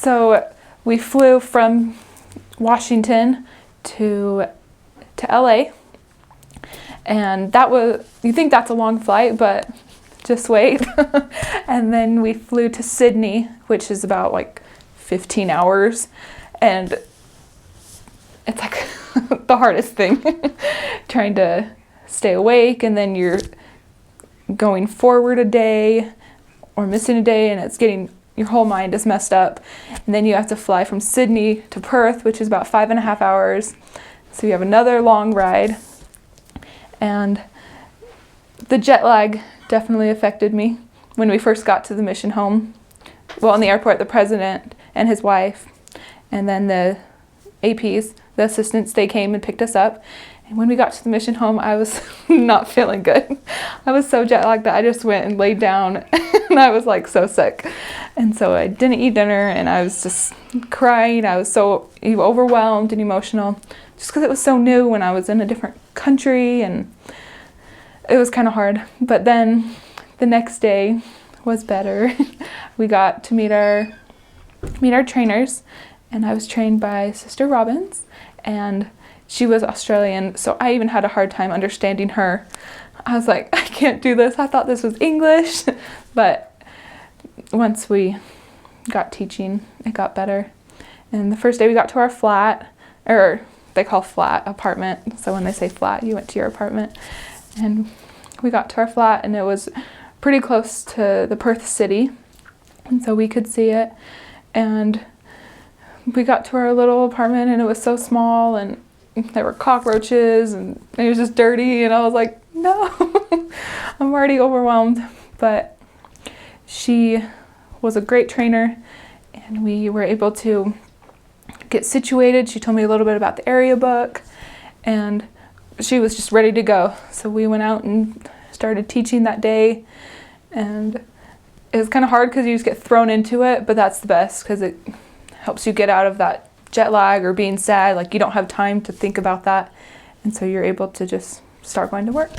So we flew from Washington to LA, and that was, you think that's a long flight, but just wait. And then we flew to Sydney, which is about like 15 hours, and it's like the hardest thing trying to stay awake, and then you're going forward a day or missing a day, and it's getting, your whole mind is messed up. And then you have to fly from Sydney to Perth, which is about 5.5 hours. So you have another long ride. And the jet lag definitely affected me when we first got to the mission home. Well, in the airport, the president and his wife, and then the APs, the assistants, they came and picked us up. And when we got to the mission home, I was not feeling good. I was so jet lagged that I just went and laid down, and I was like so sick. And so I didn't eat dinner, and I was just crying. I was so overwhelmed and emotional just because it was so new when I was in a different country, and it was kind of hard. But then the next day was better. We got to meet our trainers, and I was trained by Sister Robbins, and she was Australian, so I even had a hard time understanding her. I was like, I can't do this. I thought this was English. But once we got teaching, it got better. And the first day we got to our flat, or they call flat apartment. So when they say flat, you went to your apartment. And we got to our flat, and it was pretty close to the Perth city. And so we could see it. And we got to our little apartment, and it was so small, and there were cockroaches, and it was just dirty, and I was like, no. I'm already overwhelmed. But she was a great trainer, and we were able to get situated. She told me a little bit about the area book, and she was just ready to go. So we went out and started teaching that day, and it was kind of hard because you just get thrown into it, but that's the best because it helps you get out of that jet lag or being sad. Like, you don't have time to think about that, and so you're able to just start going to work.